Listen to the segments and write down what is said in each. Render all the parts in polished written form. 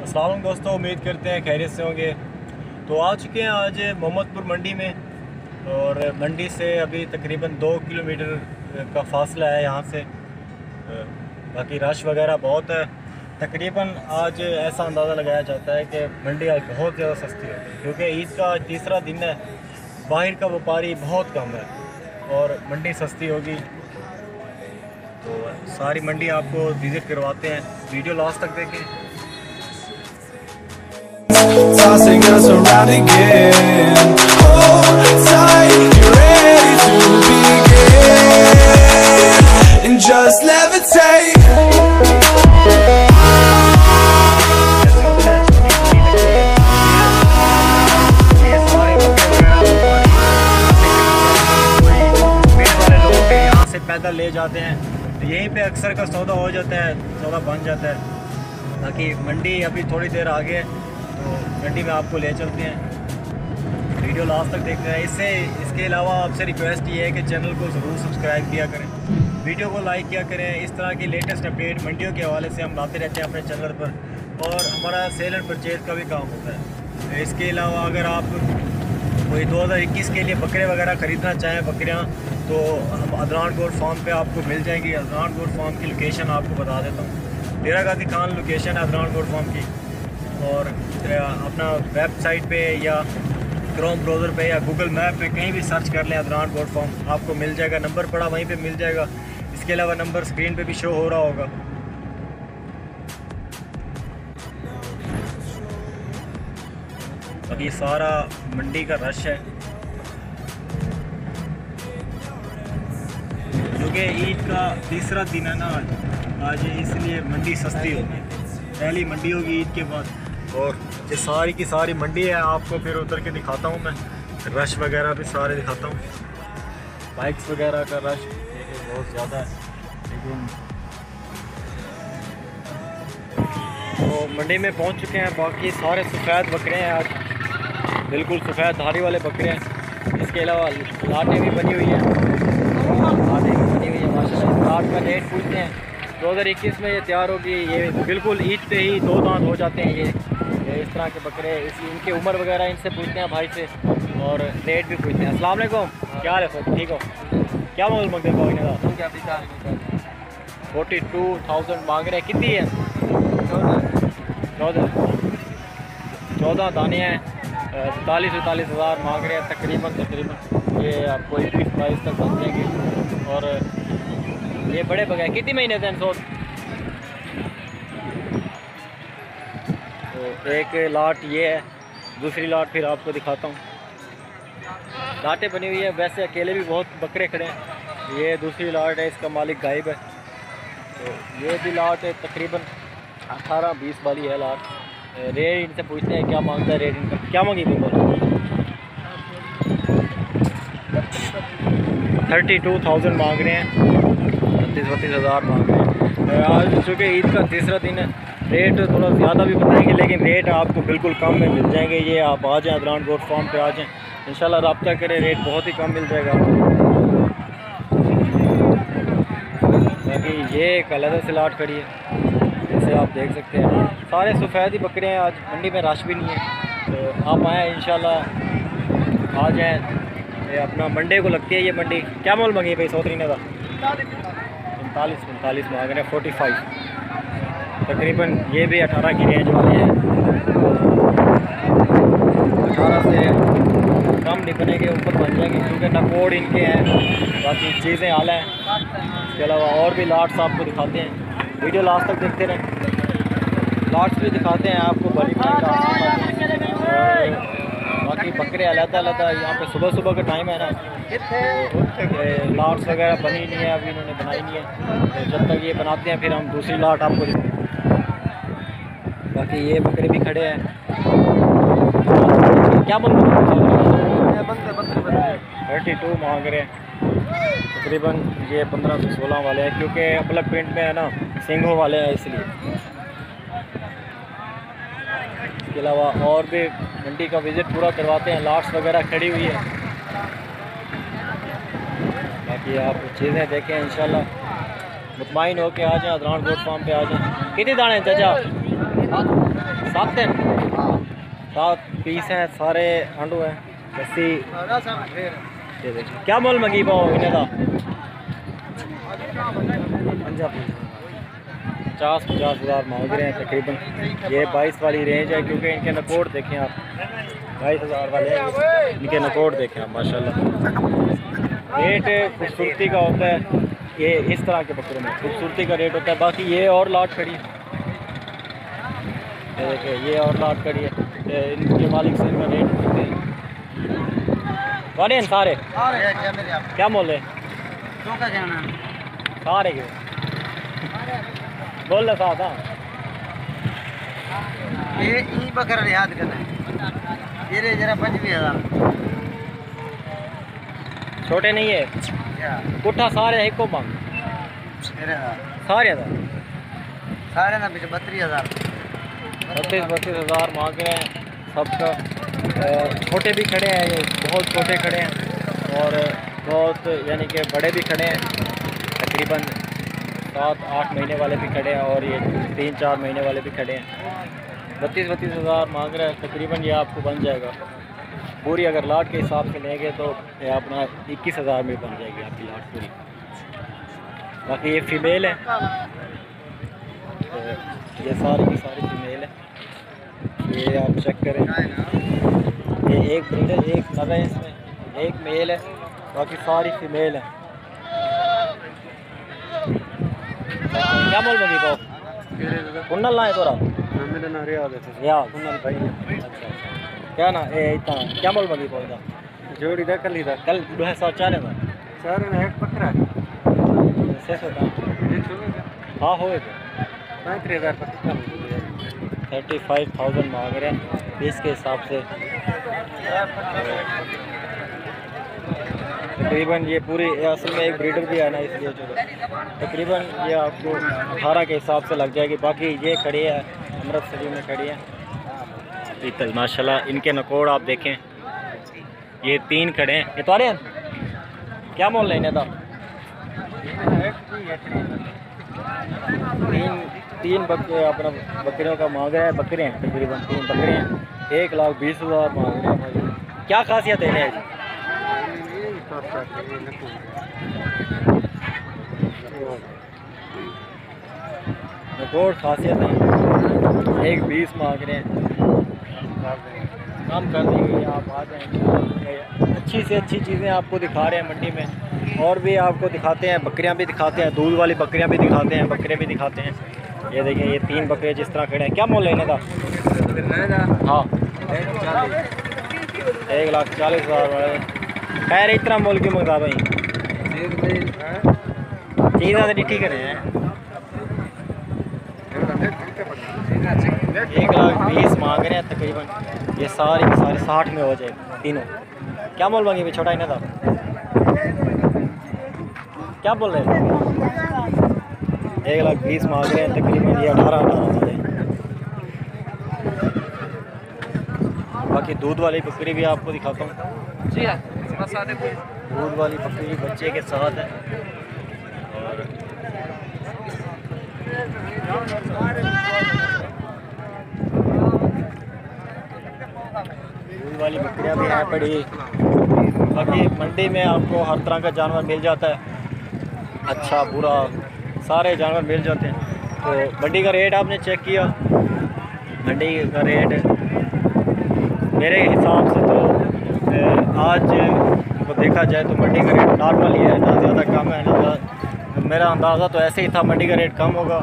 अस्सलाम वालेकुम दोस्तों, उम्मीद करते हैं खैरियत से होंगे। तो आ चुके हैं आज मोहम्मदपुर मंडी में, और मंडी से अभी तकरीबन 2 किलोमीटर का फासला है यहाँ से। बाकी रश वगैरह बहुत है। तकरीबन आज ऐसा अंदाज़ा लगाया जाता है कि मंडी आज बहुत ज़्यादा सस्ती है, क्योंकि ईद का तीसरा दिन है। बाहर का व्यापारी बहुत कम है और मंडी सस्ती होगी। तो सारी मंडी आपको विज़िट करवाते हैं, वीडियो लास्ट तक देखें। Tossing us around again. Hold tight, you're ready to begin, and just levitate. यहाँ से पैदल ले जाते हैं, तो यहीं पे अक्सर का सौदा हो जाता है, सौदा बन जाता है। बाकी मंडी अभी थोड़ी देर आगे है, तो मंडी में आपको ले चलते हैं। वीडियो लास्ट तक देखते हैं। इसके अलावा आपसे रिक्वेस्ट ये है कि चैनल को ज़रूर सब्सक्राइब किया करें, वीडियो को लाइक किया करें। इस तरह की लेटेस्ट अपडेट मंडियों के हवाले से हम लाते रहते हैं अपने चैनल पर, और हमारा सेल एंड परचेज़ का भी काम होता है। इसके अलावा अगर आप कोई 2021 के लिए बकरे वगैरह ख़रीदना चाहें, बकरियाँ, तो हम अदनान गोट फार्म पे आपको मिल जाएंगी। अदनान गोट फार्म की लोकेशन आपको बता देता हूँ। डेरा गाजी खान लोकेशन है अदनान गोट फार्म की, और अपना वेबसाइट पे या क्रोम ब्राउज़र पे या गूगल मैप पे कहीं भी सर्च कर लें अदनान गोट फार्म, आपको मिल जाएगा। नंबर पड़ा वहीं पे मिल जाएगा। इसके अलावा नंबर स्क्रीन पे भी शो हो रहा होगा। अभी सारा मंडी का रश है, क्योंकि ईद का तीसरा दिन है ना आज, इसलिए मंडी सस्ती होगी। पहली मंडी होगी ईद के बाद, और ये सारी की सारी मंडी है। आपको फिर उतर के दिखाता हूँ मैं, रश वगैरह भी सारे दिखाता हूँ। बाइक्स वगैरह का रश बहुत ज़्यादा है, लेकिन तो मंडी में पहुँच चुके हैं। बाकी सारे सफ़ेद बकरे हैं आज, बिल्कुल सफ़ेद धारी वाले बकरे हैं। इसके अलावा लाटें भी बनी हुई हैं, लाटें भी बनी हुई है माशाल्लाह। लाट का रेट पूछते हैं 2021 में ये तैयार होगी। ये बिल्कुल ईद पे ही 2 दांत हो जाते हैं ये इस तरह के बकरे। इनकी उम्र वगैरह इनसे पूछते हैं भाई से, और रेट भी पूछते हैं। अस्सलाम वालेकुम, क्या हाल है सर? ठीक हो? क्या मांग मंगते हैं का? 42,000 मांग रहे हैं। कितनी है? 14 दाने हैं। 40-45 हज़ार मांग रहे हैं तकरीबन। ये आपको 21-22 तक बन जाएंगे। और ये बड़े बगैर कितनी महीने थे? तो एक लाट ये है, दूसरी लाट फिर आपको दिखाता हूँ। लाटें बनी हुई है, वैसे अकेले भी बहुत बकरे खड़े हैं। ये दूसरी लाट है, इसका मालिक गायब है। तो ये भी लाट है तकरीबन 18-20 वाली है लाट। रेट इनसे पूछते हैं क्या मांगता है रेट इनका। क्या मांगी भी बोलो? 32,000 मांग रहे हैं, 32 हज़ार मांग रहे हैं। आज चूँकि ईद का तीसरा दिन है, रेट थोड़ा ज़्यादा भी बताएंगे, लेकिन रेट आपको बिल्कुल कम में मिल जाएंगे। ये आप आ जाएँ अदनान गोट फार्म पे आ जाएँ, इंशाल्लाह रब्ता करें, रेट बहुत ही कम मिल जाएगा आपको। बाकी ये एक अलग से लाट खड़ी है, जैसे आप देख सकते हैं। सारे सफ़ेद ही बकरे हैं, आज मंडी में रश भी नहीं है। तो आप आएँ इंशाल्लाह, आ जाएँ। ये अपना मंडे को लगती है ये मंडी। क्या मोल मंगी भाई? 100 का 45 मांग रहे हैं। 45 तकरीबन। ये भी 18 की रेंज वाले हैं। 18 से कम नहीं बनेंगे, ऊपर बन जाएंगे, क्योंकि नकोड़ इनके हैं। बाकी चीज़ें आला हैं। इसके अलावा और भी लाट्स आपको दिखाते हैं, वीडियो लास्ट तक देखते रहें। लाट्स भी दिखाते हैं आपको, बड़ी बाकी बकरे अलग-अलग। यहाँ पे सुबह का टाइम है ना, लाट्स वगैरह बनी नहीं है, अभी इन्होंने बनाई नहीं है। तो जब तक ये बनाते हैं फिर हम दूसरी लाट आपको दिखाते हैं। बाकी ये बकरे भी खड़े हैं। क्या बोल रहे हैं? 32 मांग रहे हैं तकरीबन। ये 15 से 16 वाले हैं, क्योंकि ब्लैक प्रिंट में है ना, सिंघों वाले हैं इसलिए। इसके अलावा और भी मंडी का विज़िट पूरा करवाते हैं। लाट्स वगैरह खड़ी हुई है। बाकी आप चीज़ें देखें इंशाल्लाह, मुतमाइन हो के आ जाएँ, अदनान गोट फार्म पे आ जाएँ। कितने दाने हैं चाचा? 7 हैं, 7 पीस हैं, सारे आंडू हैं। बस्सी क्या मोल मंगी पाओ इन्हें का? 50-50 हज़ार मांग रहे हैं तकरीबन। ये 22 वाली रेंज है क्योंकि इनके नकोड़ देखें आप, 22 हज़ार वाले हैं इनके नकोड़ देखें आप माशाल्लाह। रेट खूबसूरती का होता है, ये इस तरह के बकरों में खूबसूरती का रेट होता है। बाकी ये और लाट खड़ी है, देखिए ये और लाट खड़ी है, इनके मालिक से इनका रेट पूछते हैं। वाले हैं सारे क्या मोल है? सारे के बोल रहा था ये ई बकरा याद करना है, ये रे जरा 25,000 छोटे नहीं है पुट्ठा सारे एक को मांग सारे था सारे ना पीछे 32,000 32 हज़ार मांग रहे हैं सबका। छोटे भी खड़े हैं, ये बहुत छोटे खड़े हैं और बहुत यानी कि बड़े भी खड़े हैं, तकरीबन 7-8 महीने वाले भी खड़े हैं और ये 3-4 महीने वाले भी खड़े हैं। 32 हज़ार मांग रहे हैं तकरीबन, ये आपको बन जाएगा पूरी। अगर लाट के हिसाब से लेंगे तो ये अपना 21 हज़ार में बन जाएगी आपकी लाट पूरी। बाकी ये फीमेल है, तो ये सारी की सारी फीमेल है, ये आप चेक करें। ये एक ब्रीडर एक नर है, इसमें एक मेल है, बाकी सारी फीमेल है। क्या मोल मंगी पाओ? कुन्नल ना है तोरा? मेरा नाम रियाज है। रियाज कुन्नल भाई। अच्छा क्या ना ये इतना क्या मोल मंगी पाओ? इधर जोड़ी दा कल 240 था सारे ना एक बकरा शेष होता। हाँ हो 35,000 35,000 मांग रहे हैं पीस के हिसाब से। तकरीबन ये पूरी असल में एक ब्रीडर भी है ना, इसलिए जो तकरीबन ये आपको 18 के हिसाब से लग जाएगी। बाकी ये खड़ी है अमृतसरी में खड़ी है पीतल माशाल्लाह। इनके नकोड़ आप देखें, ये 3 खड़े हैं। ये तुम्हारे हैं क्या मोल लेने था? 3 बकरे अपना बकरियों का मांग रहा है। बकरे हैं तकरीबन 3 बकरे हैं, 1,20,000 मांग रहे हैं भाई। क्या खासियत है इन्हें? नकोड़ खासियत है, 1,20 मांग रहे हैं। काम कर देंगे आप आ जाएंगे, अच्छी से अच्छी चीज़ें आपको दिखा रहे हैं मंडी में। और भी आपको दिखाते हैं, बकरियां भी दिखाते हैं, दूध वाली बकरियां भी दिखाते हैं, बकरे भी दिखाते हैं। ये देखिए ये 3 बकरे जिस तरह खड़े हैं। क्या मोल लेने था? हाँ 1,40,000 वाले खैर इतना मोल क्यों मंगता भाई? चीज़ तो ठीक है 1,20,000 मांग रहे हैं तकरीबन। ये सारी की सारी 60 में हो जाए तीनों। क्या मोल मांगी भाई? छोटा इन्हें था क्या बोल रहे हैं? 1,20,000 मांग रहे हैं तकरीबन, ये 18 हो जाए। बाकी दूध वाली बकरी भी आपको दिखाता हूँ। जी हाँ दूध वाली बकरी बच्चे के साथ है और दूध वाली बकरियां भी हैं बड़ी। बाकी मंडी में आपको हर तरह का जानवर मिल जाता है, अच्छा बुरा सारे जानवर मिल जाते हैं। तो मंडी का रेट आपने चेक किया? मंडी का रेट मेरे हिसाब से तो आज तो देखा जाए तो मंडी का रेट नॉर्मल ही है, ना ज़्यादा कम है ना ज़्यादा। मेरा अंदाज़ा तो ऐसे ही था मंडी का रेट कम होगा,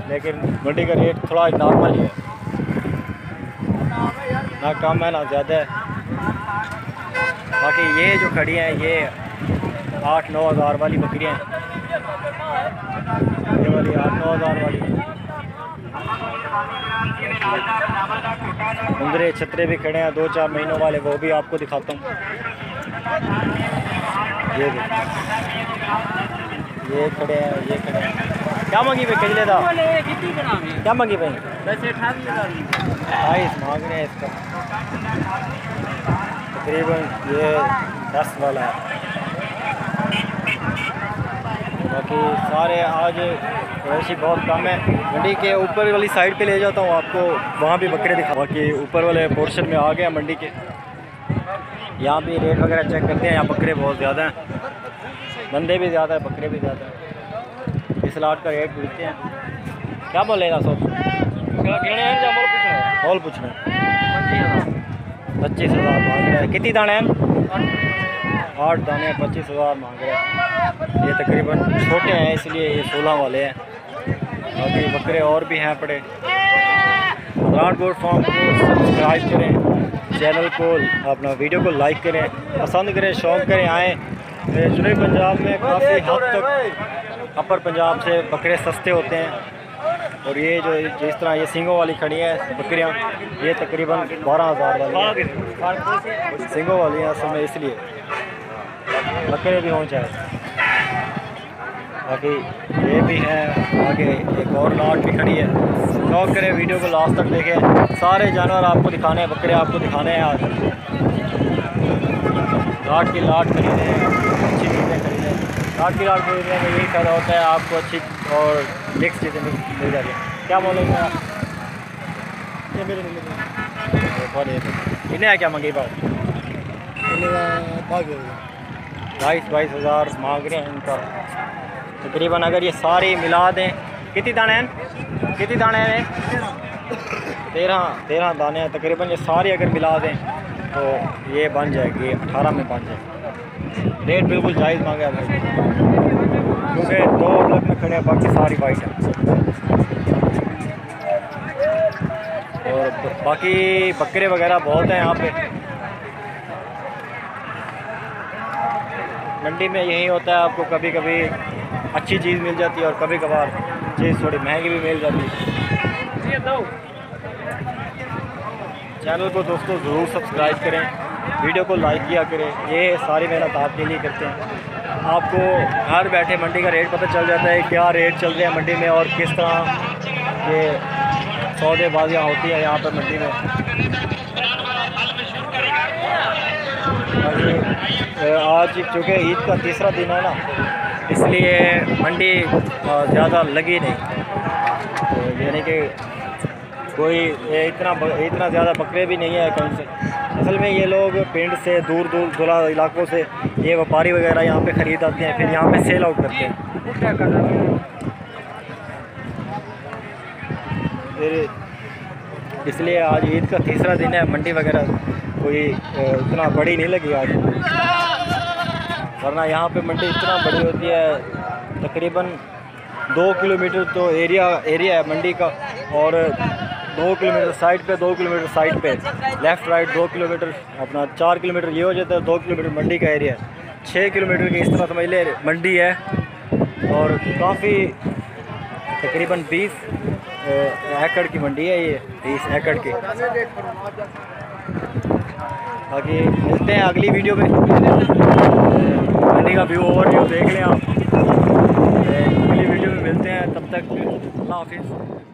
लेकिन मंडी का रेट थोड़ा नॉर्मल ही है, ना कम है ना ज़्यादा है। बाकी ये जो खड़ी हैं ये 8-9 हज़ार वाली बकरियाँ हैं, ये वाली 8-9 हज़ार वाली। मुंदरे छतरे भी खड़े हैं 2-4 महीनों वाले, वो भी आपको दिखाता हूँ। ये खड़े हैं, ये खड़े हैं। क्या मांगी भाई? कजले था क्या मांगी भाई? 28 मांग रहे हैं इसका, तकरीबन ये 10 वाला है। बाकी सारे आज वैसे बहुत कम है। मंडी के ऊपर वाली साइड पे ले जाता हूँ आपको, वहाँ भी बकरे दिखा। बाकी ऊपर वाले पोर्शन में आ गया मंडी के, यहाँ भी रेट वगैरह चेक करते हैं। यहाँ बकरे बहुत ज़्यादा हैं, बंदे भी ज़्यादा है, बकरे भी ज़्यादा हैं। इस लाट का रेट पूछते हैं, क्या बोलेगा सब? मोल पूछना है 25,000 मांग रहे हैं। कितनी दाने हैं? 8 दाने, 25,000 मांग रहे हैं। ये तकरीबन छोटे हैं इसलिए ये 16 वाले हैं। बाकी बकरे और भी हैं पड़े। विराट गोट फार्म को सब्सक्राइब करें, चैनल को अपना वीडियो को लाइक करें, पसंद करें, शौक़ करें, आएँ। जुनूबी पंजाब में काफ़ी हद तक अपर पंजाब से बकरे सस्ते होते हैं। और ये जो जिस तरह ये सींगों वाली खड़ी है बकरियाँ, ये तकरीबन 12,000 वाली सींगों वाली हैं असल में, इसलिए बकरे भी हों चाहे। बाकी ये भी है, आगे एक और लाट भी खड़ी है। शौक करें, वीडियो को लास्ट तक देखें। सारे जानवर आपको दिखाने हैं, बकरे आपको दिखाने हैं। आज लाट की लाट खरीदें, अच्छी चीज़ें खरीदें। लाट की लाट खरीदने में यही फ़ायदा होता है, आपको अच्छी और मिक्स चीज़ें मिल जाती हैं। क्या बोलेंगे आप? ये मेरे इन्हें क्या मंगी बात? 22,000 मांग रहे हैं इनका तकरीबन। अगर ये सारी मिला दें, कितनी दाने हैं? कितनी दाने हैं? 13 दाने हैं तकरीबन। ये सारी अगर मिला दें तो ये बन जाएगी, 18 में बन जाएगी। रेट बिल्कुल जायज़ मांगा है भाई, क्योंकि 2 अलग में खड़े हैं, बाकी सारी वाइट है। और बाकी बकरे वगैरह बहुत हैं यहाँ पे। मंडी में यही होता है, आपको कभी कभी अच्छी चीज़ मिल जाती है और कभी कभार चीज़ थोड़ी महंगी भी मिल जाती है। चैनल को दोस्तों ज़रूर सब्सक्राइब करें, वीडियो को लाइक किया करें। ये सारी मेहनत आपके लिए करते हैं। आपको घर बैठे मंडी का रेट पता चल जाता है, क्या रेट चल रहे हैं मंडी में और किस तरह के सौदेबाजियाँ होती हैं यहाँ पर मंडी में। आज चूँकि ईद का तीसरा दिन है ना, इसलिए मंडी ज़्यादा लगी नहीं, तो यानी कि कोई इतना ज़्यादा बकरे भी नहीं है कहीं से। असल में ये लोग पिंड से दूर दूर इलाकों से ये व्यापारी वगैरह यहाँ पे ख़रीद आते हैं, फिर यहाँ पे सेल आउट करते हैं। फिर इसलिए आज ईद का तीसरा दिन है, मंडी वगैरह कोई इतना बड़ी नहीं लगी आज, वरना यहाँ पे मंडी इतना बड़ी होती है। तकरीबन 2 किलोमीटर तो एरिया है मंडी का, और 2 किलोमीटर साइड पे, 2 किलोमीटर साइड पे, लेफ़्ट राइट 2 किलोमीटर, अपना 4 किलोमीटर ये हो जाता है। 2 किलोमीटर मंडी का एरिया है, 6 किलोमीटर की इस तरह समझ ले मंडी है। और काफ़ी तकरीबन 20 एकड़ की मंडी है ये, 20 एकड़ की। बाकी मिलते हैं अगली वीडियो में, मंडी का व्यू ओवरव्यू देख लें आप। अगली वीडियो में मिलते हैं, तब तक अल्लाह हाफिज़।